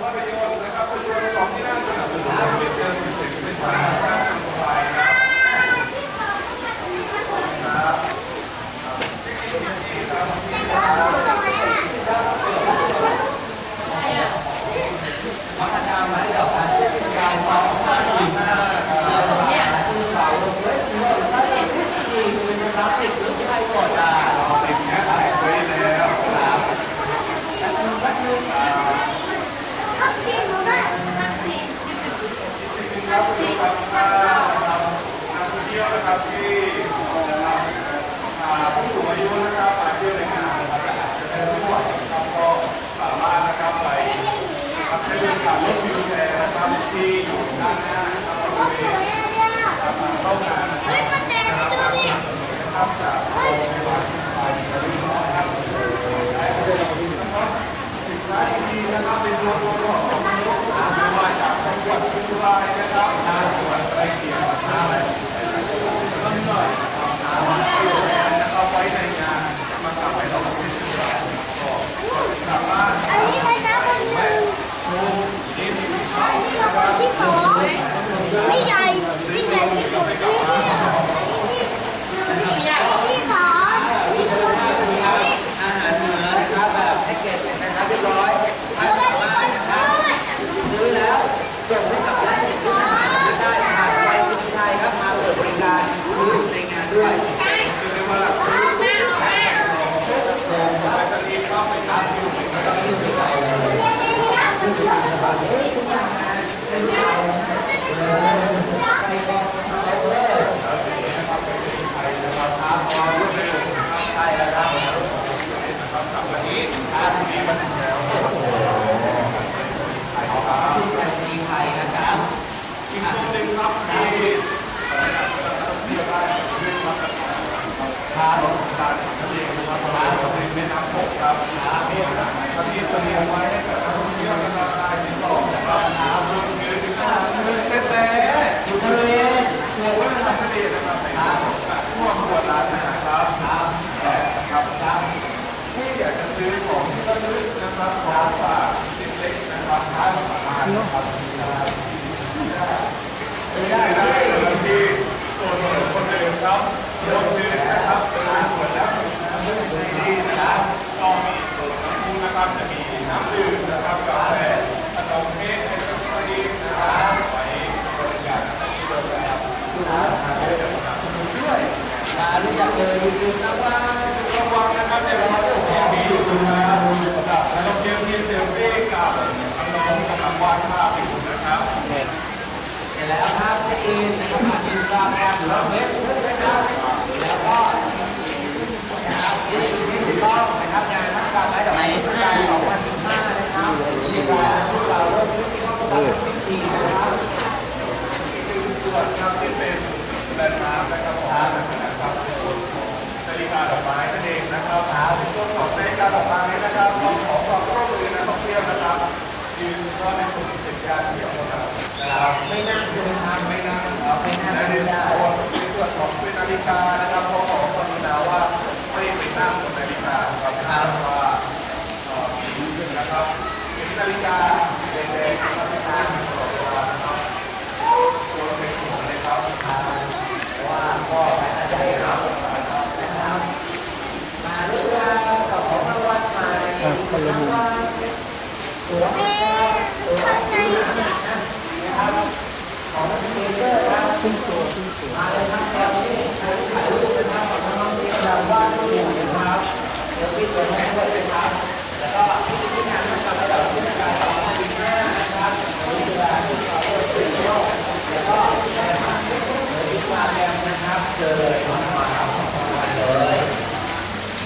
ภาพยนตร์นะครับภาพยนตร์ของที่น่าสนับสนุนเป็นเรื่องเป็นสายการสบายครับพัฒนามาให้กับการเชื่อมการความสัมพันธ์เนี่ยคือสาวเฮ้ยถ้าเห็นที่ดีคือมันรับติดหรือไม่ก่อนอ่ะติดแค่ไหนไว้แล้วครับทักทีหนูได้ทักทีครับผู้ชมครับนักท่องเที่ยวนะครับที่ผู้สูงอายุนะครับมาเที่ยวในงานนะครับจะได้รู้ว่านะครับก็สามารถนะครับไปใช้บริการรถวิวแชร์นะครับที่อยู่ด้านหน้านะครับบริเวณเข้างานนะครับจากโรงพยาบาลนะครับสินค้าดีๆนะครับเป็นตัวของมาจากจังหวัดเชียงรายนะครับจังหวัดใกล้เคียงอะไรก็นิดหน่อยนะครับไว้ในงานมาทำให้เราเป็นเชียงรายก็สามารถอันนี้ใครนะคนหนึ่งกินอันนี้เราคนที่สองพี่ใหญ่พี่ใหญ่ที่สุดพี่ใหญ่ที่สองอาหารเหนือนะครับแบบแพ็กเกจนะครับเรียบร้อยท่านสามารถนะครับซื้อแล้วส่งให้กับร้านเด็กที่ทานได้ผ่านไปที่ไทยครับมาเปิดบริการซื้อในงานด้วยคือเรียกว่าไปทะเลเข้าไปทานอยู่นะครับวันนี้มีวันแถวมีไทยนะครับอีกตัวหนึ่งครับที่ได้เรื่องมาจากทางการทะเลนะครับทะเลแม่น้ำโขงครับที่เตรียมไว้ให้กับนักท่องเที่ยวนะครับได้ติดต่อนะครับรวมถึงแต่อยู่ทะเลโอ้ยทะเลนะครับในทั่วหัวร้านนะครับครับที่อยากจะซื้อของที่ระลึกนะครับของฝากเล็กๆนะครับทานสามารถนะครับได้เลยที่ตัวคนเดิมครับยกมือนะครับเป็นส่วนแล้วดีนะครับก็มีส่วนน้ำพุนะครับจะมีน้ำดื่มนะครับกาแฟขนมเค้กไอศครีมนะครับไว้บริการที่โรงแรมด้วยหรืออยากเจอยืนนะว่าระวังนะครับในร้านของมีอยู่นะครับแล้วก็เที่ยวที่เซลฟี่กับน้องกำลังวาดภาพอยู่นะครับเสร็จแล้วภาพเช็คอินนะครับผ่านอินสตาแกรมหรือเฟซบุ๊กนะครับแล้วก็นะครับที่ถูกต้องนะครับงานทักการไม้ดอกไม้ประจำ2015นะครับที่เราเริ่มที่เข้าสู่ปีที่4นะครับส่วนครับที่เป็นแลนด์มาร์คนะครับนะครับนาฬิกาดอกไม้นั่นเองนะครับในส่วนของนาฬิกาดอกไม้นะครับขอความร่วมมือนักท่องเที่ยวนะครับยืนก็ในกลุ่มเป็นการเที่ยวนะครับไม่นั่งใช่ไหมครับไม่นั่งครับไม่นั่งในส่วนของนาฬิกานะครับขอความกรุณาว่าไม่ไปนั่งบนนาฬิกาครับว่ามีนะครับเป็นนาฬิกาแดงๆนะครับที่ตั้งตลอดเวลานะครับตัวเป็นหัวเลยครับว่าก็ไปอาจารย์เรานะครับมาเรื่องราวกับของรางวัลมาคนละมุมตัวนะครับของเทเตอร์ครับมาเลยครับแถวนี้ถ่ายรูปนะครับของน้องๆที่กำลังวาดรูปนะครับเดี๋ยวปิดตัวแทนด้วยนะครับแล้วก็ที่งานนะครับระดับที่การต่อมาปีหน้านะครับนี่คือการที่เราเปิดเผยโลกแล้วก็แชร์ผ่านอินสตาแกรมนะครับเจอเลยมาครับเลย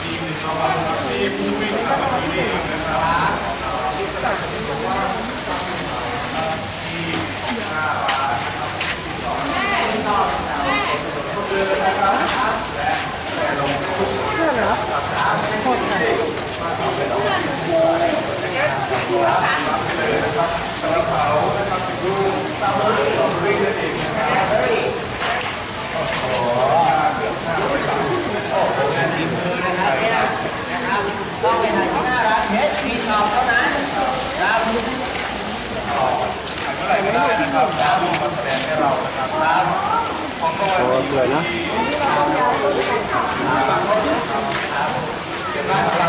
มีหนึ่งรางวัลครับที่ผู้วิ่งมาวันนี้เองนะครับที่สนับสนุนว่าที่5 บาทนะครับที่2เดือนนะครับและแต่ลงทุกเพื่อนเหรอโคตรเลยมาทำเป็นเอาไปเลยนะครับสำหรับเขานะครับเป็นรูปตามรูปของวิ่งนั่นเองนะครับโอ้โหเกือบ500 บาทงานฝีมือนะครับเนี่ยนะครับต้องเป็นอะไรที่น่ารักเฮดพีทองเท่านั้นครับ ร่ก็ได้นะครับน้ำลงมาแสดงให้เรานะครับน้ำของตัวนี้ สวยนะ เป็นน้ำอะไร